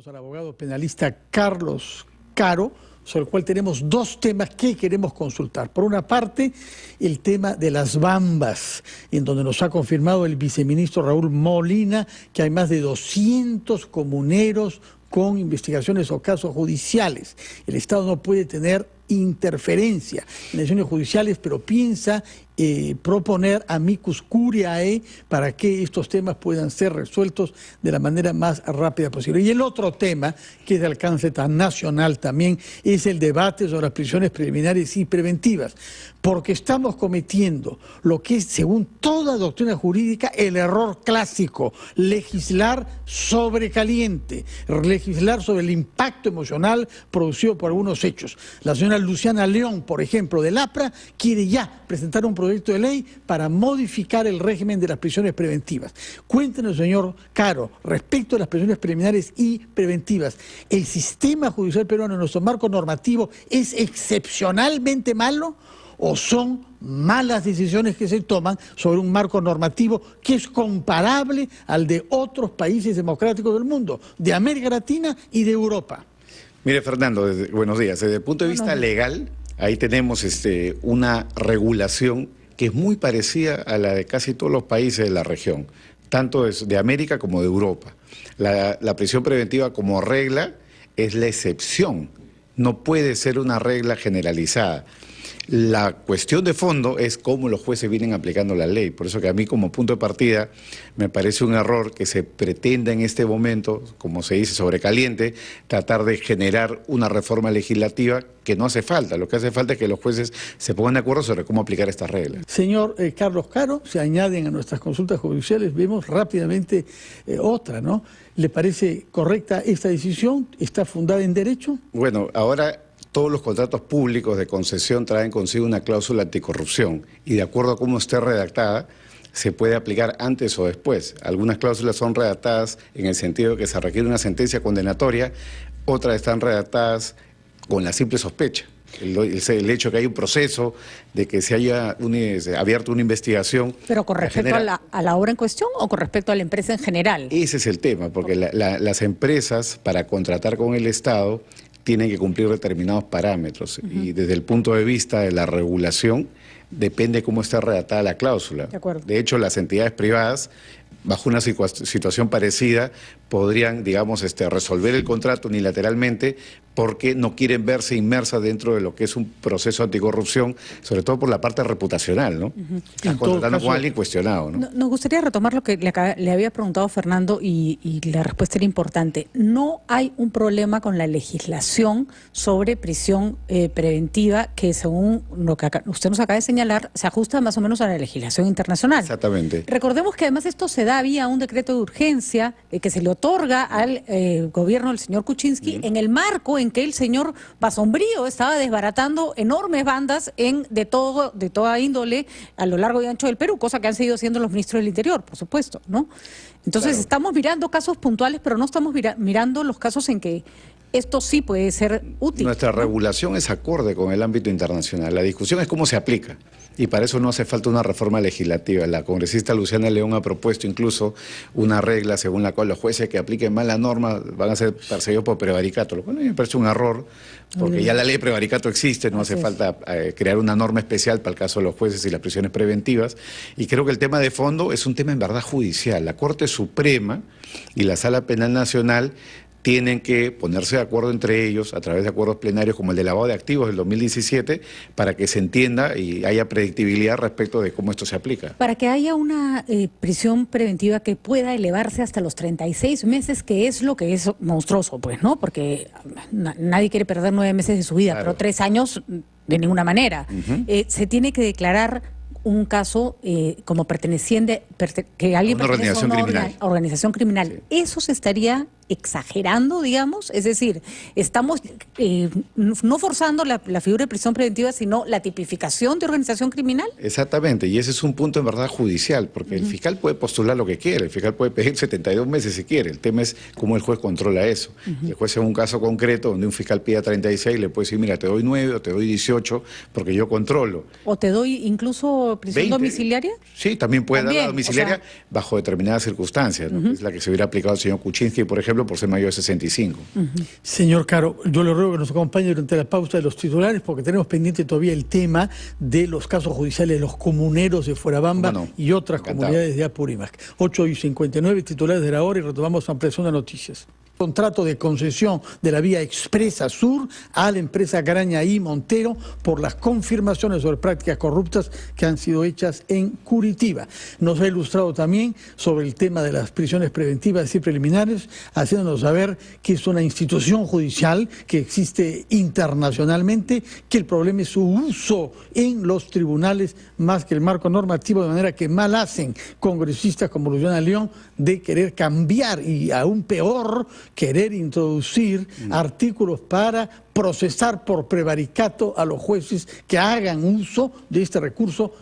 Tenemos al abogado penalista Carlos Caro, sobre el cual tenemos dos temas que queremos consultar. Por una parte, el tema de las bambas, en donde nos ha confirmado el viceministro Raúl Molina que hay más de 200 comuneros con investigaciones o casos judiciales. El Estado no puede tener interferencia en decisiones judiciales, pero piensa proponer amicus curiae para que estos temas puedan ser resueltos de la manera más rápida posible. Y el otro tema, que es de alcance tan nacional también, es el debate sobre las prisiones preliminares y preventivas, porque estamos cometiendo lo que es, según toda doctrina jurídica, el error clásico: legislar sobre caliente, legislar sobre el impacto emocional producido por algunos hechos. La señora Luciana León, por ejemplo, del APRA, quiere ya presentar un proyecto de ley para modificar el régimen de las prisiones preventivas. Cuéntenos, señor Caro, respecto a las prisiones preliminares y preventivas, ¿el sistema judicial peruano en nuestro marco normativo es excepcionalmente malo o son malas decisiones que se toman sobre un marco normativo que es comparable al de otros países democráticos del mundo, de América Latina y de Europa? Mire, Fernando, buenos días. Desde el punto de vista legal, ahí tenemos una regulación que es muy parecida a la de casi todos los países de la región, tanto de América como de Europa. La prisión preventiva como regla es la excepción, no puede ser una regla generalizada. La cuestión de fondo es cómo los jueces vienen aplicando la ley. Por eso que a mí, como punto de partida, me parece un error que se pretenda en este momento, como se dice, sobrecaliente, tratar de generar una reforma legislativa que no hace falta. Lo que hace falta es que los jueces se pongan de acuerdo sobre cómo aplicar estas reglas. Señor Carlos Caro, se añaden a nuestras consultas judiciales, vemos rápidamente otra, ¿no? ¿Le parece correcta esta decisión? ¿Está fundada en derecho? Bueno, ahora todos los contratos públicos de concesión traen consigo una cláusula anticorrupción y de acuerdo a cómo esté redactada, se puede aplicar antes o después. Algunas cláusulas son redactadas en el sentido de que se requiere una sentencia condenatoria, otras están redactadas con la simple sospecha. El hecho de que hay un proceso, de que se haya abierto una investigación. ¿Pero con respecto a la obra en cuestión o con respecto a la empresa en general? Ese es el tema, porque las empresas, para contratar con el Estado, tienen que cumplir determinados parámetros y desde el punto de vista de la regulación depende cómo está redactada la cláusula. De hecho, las entidades privadas, bajo una situación parecida, podrían, digamos, resolver el contrato unilateralmente porque no quieren verse inmersas dentro de lo que es un proceso anticorrupción, sobre todo por la parte reputacional, ¿no? Están contratando con alguien cuestionado, ¿no? Nos gustaría retomar lo que le había preguntado Fernando y la respuesta era importante. No hay un problema con la legislación sobre prisión preventiva que, según lo que usted nos acaba de señalar, se ajusta más o menos a la legislación internacional. Exactamente. Recordemos que además esto se da vía un decreto de urgencia que se le otorga al gobierno del señor Kuczynski en el marco en que el señor Basombrío estaba desbaratando enormes bandas de toda índole a lo largo y ancho del Perú, cosa que han seguido haciendo los ministros del Interior, por supuesto, ¿no? Entonces estamos mirando casos puntuales, pero no estamos mirando los casos en que esto sí puede ser útil. Nuestra regulación es acorde con el ámbito internacional. La discusión es cómo se aplica. Y para eso no hace falta una reforma legislativa. La congresista Luciana León ha propuesto incluso una regla según la cual los jueces que apliquen mal la norma van a ser perseguidos por prevaricato. Lo cual me parece un error, porque ya la ley de prevaricato existe, no hace falta crear una norma especial para el caso de los jueces y las prisiones preventivas. Y creo que el tema de fondo es un tema en verdad judicial. La Corte Suprema y la Sala Penal Nacional tienen que ponerse de acuerdo entre ellos a través de acuerdos plenarios como el de lavado de activos del 2017 para que se entienda y haya predictibilidad respecto de cómo esto se aplica. Para que haya una prisión preventiva que pueda elevarse hasta los 36 meses, que es lo que es monstruoso, pues, ¿no? Porque nadie quiere perder 9 meses de su vida, pero 3 años de ninguna manera. Se tiene que declarar un caso como perteneciente, que alguien pertenece a una organización criminal. Sí. ¿Eso se estaría exagerando, digamos? Es decir, estamos no forzando la figura de prisión preventiva, sino la tipificación de organización criminal. Exactamente, y ese es un punto en verdad judicial, porque el fiscal puede postular lo que quiere, el fiscal puede pedir 72 meses si quiere, el tema es cómo el juez controla eso. El juez en un caso concreto, donde un fiscal pida 36, le puede decir, mira, te doy 9 o te doy 18, porque yo controlo. O te doy incluso dado prisión 20. domiciliaria? Sí, también puede dar la También, domiciliaria o sea, bajo determinadas circunstancias, ¿no? Que es la que se hubiera aplicado al señor Kuczynski, por ejemplo, por ser mayor de 65. Señor Caro, yo le ruego que nos acompañe durante la pausa de los titulares porque tenemos pendiente todavía el tema de los casos judiciales de los comuneros de Fuerabamba y otras comunidades de Apurímac. 8:59 titulares de la hora y retomamos ampliación de noticias. Contrato de concesión de la vía Expresa Sur a la empresa Graña y Montero por las confirmaciones sobre prácticas corruptas que han sido hechas en Curitiba. Nos ha ilustrado también sobre el tema de las prisiones preventivas y preliminares, haciéndonos saber que es una institución judicial que existe internacionalmente, que el problema es su uso en los tribunales más que el marco normativo, de manera que mal hacen congresistas como Luciana León de querer cambiar y aún peor querer introducir artículos para procesar por prevaricato a los jueces que hagan uso de este recurso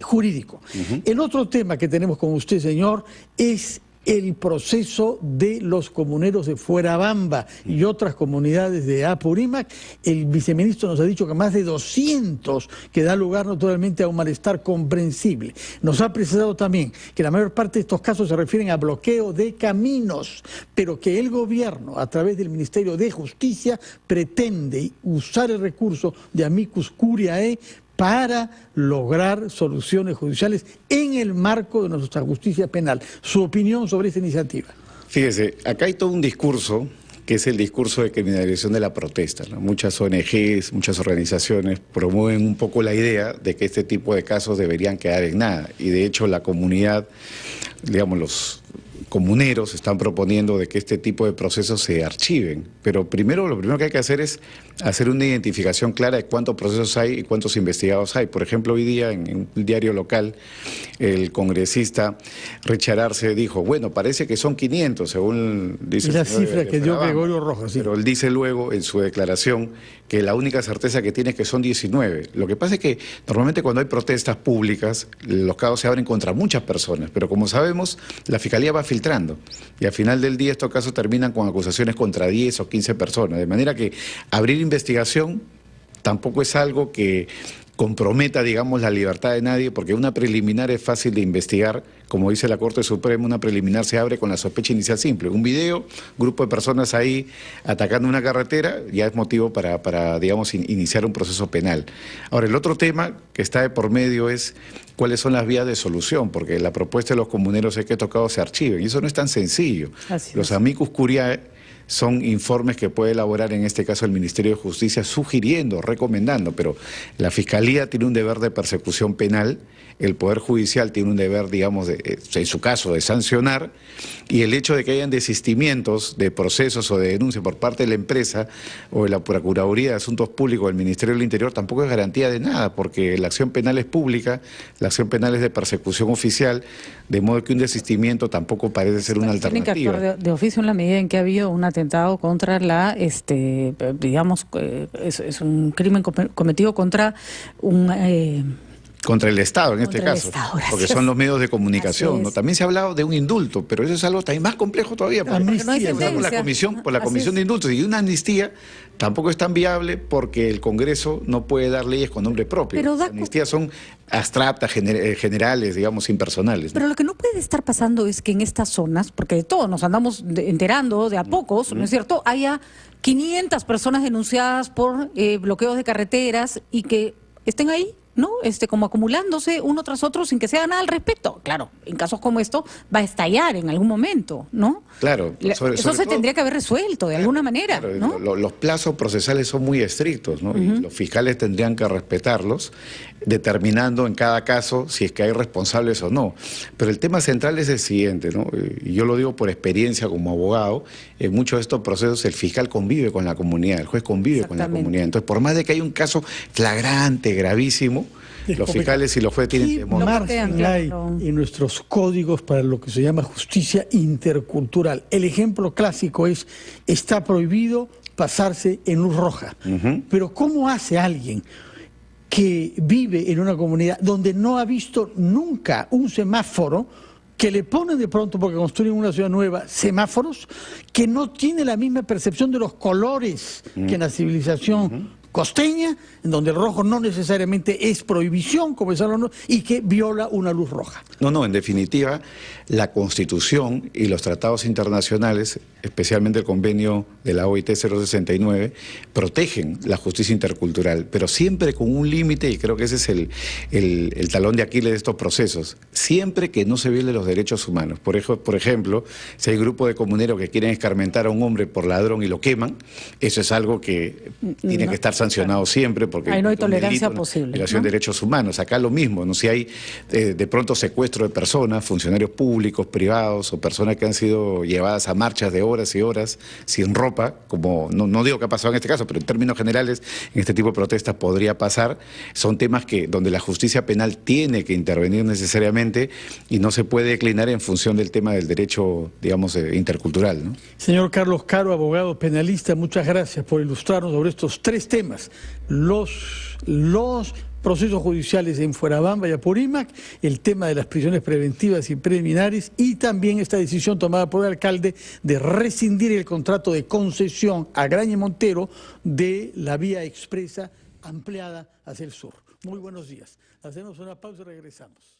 jurídico. El otro tema que tenemos con usted, señor, es el proceso de los comuneros de Fuerabamba y otras comunidades de Apurímac. El viceministro nos ha dicho que más de 200, que da lugar naturalmente a un malestar comprensible. Nos ha precisado también que la mayor parte de estos casos se refieren a bloqueo de caminos, pero que el gobierno, a través del Ministerio de Justicia, pretende usar el recurso de amicus curiae para lograr soluciones judiciales en el marco de nuestra justicia penal. Su opinión sobre esta iniciativa. Fíjese, acá hay todo un discurso que es el discurso de criminalización de la protesta, ¿no? Muchas ONGs, muchas organizaciones promueven un poco la idea de que este tipo de casos deberían quedar en nada. Y de hecho la comunidad, digamos, los comuneros están proponiendo de que este tipo de procesos se archiven. Pero lo primero que hay que hacer es hacer una identificación clara de cuántos procesos hay y cuántos investigados hay. Por ejemplo, hoy día en un diario local, el congresista Richard Arce dijo, bueno, parece que son 500, según dice la cifra que dio Gregorio Rojas. Sí. Pero él dice luego en su declaración que la única certeza que tiene es que son 19. Lo que pasa es que normalmente cuando hay protestas públicas, los casos se abren contra muchas personas, pero como sabemos, la Fiscalía va filtrando y al final del día estos casos terminan con acusaciones contra 10 o 15 personas, de manera que abrir investigación tampoco es algo que comprometa, digamos, la libertad de nadie, porque una preliminar es fácil de investigar, como dice la Corte Suprema, una preliminar se abre con la sospecha inicial simple. Un video, grupo de personas ahí atacando una carretera, ya es motivo para digamos, iniciar un proceso penal. Ahora, el otro tema que está de por medio es cuáles son las vías de solución, porque la propuesta de los comuneros es que estos casos se archiven, y eso no es tan sencillo. Los amicus curiae son informes que puede elaborar en este caso el Ministerio de Justicia sugiriendo, recomendando, pero la Fiscalía tiene un deber de persecución penal, el Poder Judicial tiene un deber, digamos, en su caso, de sancionar, y el hecho de que hayan desistimientos de procesos o de denuncias por parte de la empresa o de la Procuraduría de Asuntos Públicos del Ministerio del Interior tampoco es garantía de nada, porque la acción penal es pública, la acción penal es de persecución oficial, de modo que un desistimiento tampoco parece ser una alternativa. Tiene que actuar de oficio en la medida en que ha habido un atentado contra la, digamos, es un crimen cometido contra un... Contra el Estado, en este Contra el caso, Estado, porque son los medios de comunicación, ¿no? es. También se ha hablado de un indulto, pero eso es algo también más complejo todavía, porque Amnistía, no hay por la sentencia. comisión de indultos, y una amnistía tampoco es tan viable porque el Congreso no puede dar leyes con nombre propio. Pero Las amnistías son abstractas, generales, digamos, impersonales, ¿no? Pero lo que no puede estar pasando es que en estas zonas, porque de todo nos andamos enterando de a pocos, ¿no es cierto?, haya 500 personas denunciadas por bloqueos de carreteras y que estén ahí, ¿no? Como acumulándose uno tras otro sin que se haga nada al respecto. Claro, en casos como esto va a estallar en algún momento, ¿no? Claro. Eso se tendría que haber resuelto de alguna manera, claro, ¿no? Los plazos procesales son muy estrictos, ¿no? Y los fiscales tendrían que respetarlos, determinando en cada caso si es que hay responsables o no. Pero el tema central es el siguiente, ¿no? Y yo lo digo por experiencia como abogado, en muchos de estos procesos el fiscal convive con la comunidad, el juez convive con la comunidad. Entonces, por más de que haya un caso flagrante, gravísimo, los fiscales y los jueces tienen temor. ¿Qué margen hay en nuestros códigos para lo que se llama justicia intercultural? El ejemplo clásico es, está prohibido pasarse en luz roja. Pero ¿cómo hace alguien que vive en una comunidad donde no ha visto nunca un semáforo, que le ponen de pronto, porque construyen una ciudad nueva, semáforos, que no tiene la misma percepción de los colores que en la civilización costeña, en donde el rojo no necesariamente es prohibición, como es algo, y que viola una luz roja. No, en definitiva, la Constitución y los tratados internacionales, especialmente el convenio de la OIT 069, protegen la justicia intercultural, pero siempre con un límite, y creo que ese es el talón de Aquiles de estos procesos, siempre que no se violen los derechos humanos. Por ejemplo, si hay grupos de comuneros que quieren escarmentar a un hombre por ladrón y lo queman, eso es algo que tiene que estar sancionado siempre, porque ahí no hay un tolerancia delito, posible, violación de derechos humanos. Acá lo mismo, ¿no? Si hay de pronto secuestro de personas, funcionarios públicos, privados, o personas que han sido llevadas a marchas de horas y horas sin ropa, como no digo que ha pasado en este caso, pero en términos generales en este tipo de protestas podría pasar, son temas donde la justicia penal tiene que intervenir necesariamente y no se puede declinar en función del tema del derecho, digamos, intercultural, ¿no? Señor Carlos Caro, abogado penalista, muchas gracias por ilustrarnos sobre estos tres temas: los procesos judiciales en Fuerabamba y Apurímac, el tema de las prisiones preventivas y preliminares, y también esta decisión tomada por el alcalde de rescindir el contrato de concesión a Graña Montero de la vía expresa ampliada hacia el sur. Muy buenos días. Hacemos una pausa y regresamos.